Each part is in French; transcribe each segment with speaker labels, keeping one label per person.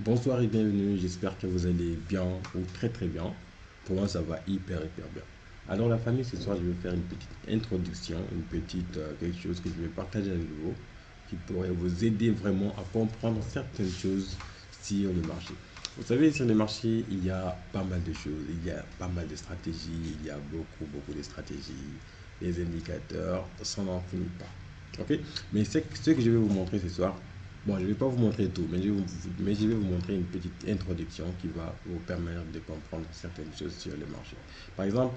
Speaker 1: Bonsoir et bienvenue, j'espère que vous allez bien ou très très bien. Pour moi ça va hyper bien. Alors la famille, ce soir je vais faire une petite introduction, quelque chose que je vais partager avec vous qui pourrait vous aider vraiment à comprendre certaines choses sur le marché. Vous savez, sur le marché, il y a pas mal de choses, il y a pas mal de stratégies, il y a beaucoup de stratégies, des indicateurs, ça n'en finit pas. Ok? Mais ce que je vais vous montrer ce soir, bon, je ne vais pas vous montrer tout, mais je vais vous montrer une petite introduction qui va vous permettre de comprendre certaines choses sur le marché. Par exemple,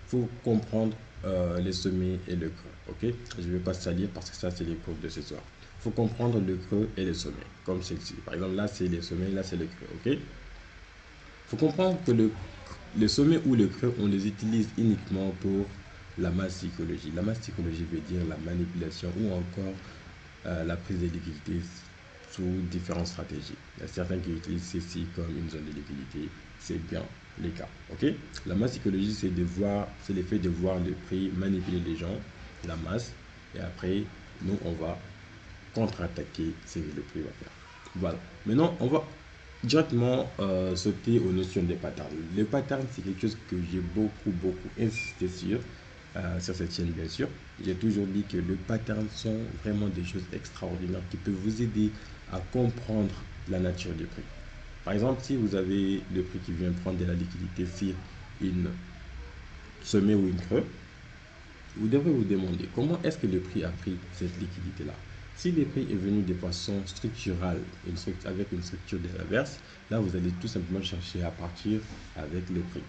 Speaker 1: il faut comprendre les sommets et le creux. Ok? Je ne vais pas salir parce que ça, c'est les cours de ce soir. Il faut comprendre le creux et les sommets, comme celle-ci. Par exemple, là, c'est les sommets, là, c'est le creux. Ok? Il faut comprendre que le sommet ou le creux, on les utilise uniquement pour la masse psychologie. La masse psychologie veut dire la manipulation ou encore la prise de liquidité sous différentes stratégies. Il y a certains qui utilisent ceci comme une zone de liquidité. C'est bien les cas. Ok? La masse psychologie, c'est l'effet de voir le prix manipuler les gens, la masse, et après, nous, on va contre-attaquer ce que le prix va faire. Voilà. Maintenant, on va directement sauter aux notions des patterns. Les patterns, c'est quelque chose que j'ai beaucoup insisté sur cette chaîne, bien sûr. J'ai toujours dit que les patterns sont vraiment des choses extraordinaires qui peuvent vous aider à comprendre la nature du prix. Par exemple, si vous avez le prix qui vient prendre de la liquidité sur une sommet ou une creux, vous devrez vous demander comment est-ce que le prix a pris cette liquidité-là. Si le prix est venu de façon structurale, avec une structure de reverse, là vous allez tout simplement chercher à partir avec le prix.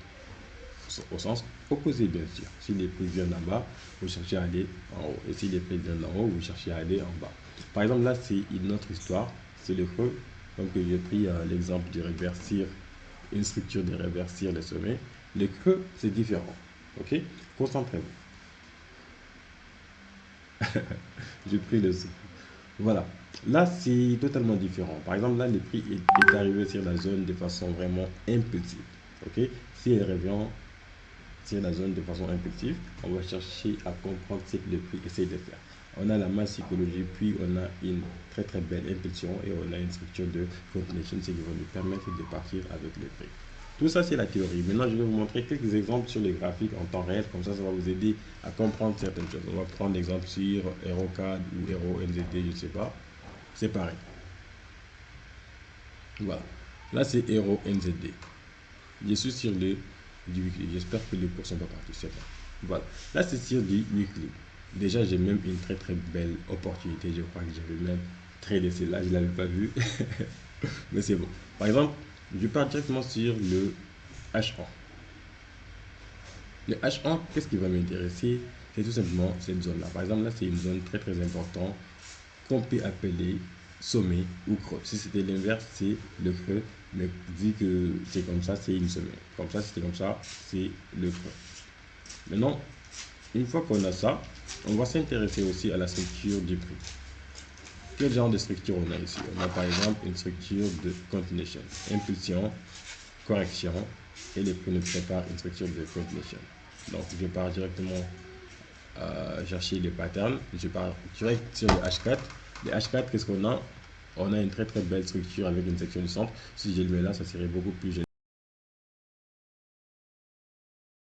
Speaker 1: Au sens opposé, bien sûr. Si les prix viennent d'en bas, vous cherchez à aller en haut. Et si les prix viennent d'en haut, vous cherchez à aller en bas. Par exemple, là, c'est une autre histoire. C'est le creux. Donc, j'ai pris l'exemple du réversir, une structure de réversir le sommet. Le creux, c'est différent. Ok? Concentrez-vous. J'ai pris le souffle. Voilà. Là, c'est totalement différent. Par exemple, là, le prix est arrivé sur la zone de façon vraiment impulsive. Ok? Si elle revient sur la zone de façon impulsive, on va chercher à comprendre ce que le prix essaie de faire. On a la masse psychologie, puis on a une très belle impulsion et on a une structure de continuation, ce qui va nous permettre de partir avec le prix. Tout ça, c'est la théorie. Maintenant, je vais vous montrer quelques exemples sur les graphiques en temps réel. Comme ça va vous aider à comprendre certaines choses. On va prendre l'exemple sur HeroCAD ou HeroNZD, je ne sais pas. C'est pareil. Voilà. Là, c'est HeroNZD. Je suis sur du weekly. J'espère que les cours sont pas partis. C'est bon. Voilà. Là, c'est sur du weekly. Déjà, j'ai même une très belle opportunité. Je crois que j'avais même tradé celle-là. Je ne l'avais pas vu. Mais c'est bon. Par exemple, je pars directement sur le H1. Le H1, qu'est-ce qui va m'intéresser? C'est tout simplement cette zone-là. Par exemple, là, c'est une zone très importante qu'on peut appeler sommet ou creux. Si c'était l'inverse, c'est le creux. Mais vu que c'est comme ça, c'est une sommet. Comme ça, c'était comme ça, c'est le creux. Maintenant, une fois qu'on a ça, on va s'intéresser aussi à la structure du prix. Quel genre de structure on a ici? On a par exemple une structure de continuation, impulsion, correction, et le prix nous prépare une structure de continuation. Donc, je pars directement chercher les patterns. Je pars direct sur le H4. Le H4, qu'est-ce qu'on a? On a une très belle structure avec une section du centre. Si je le mets là, ça serait beaucoup plus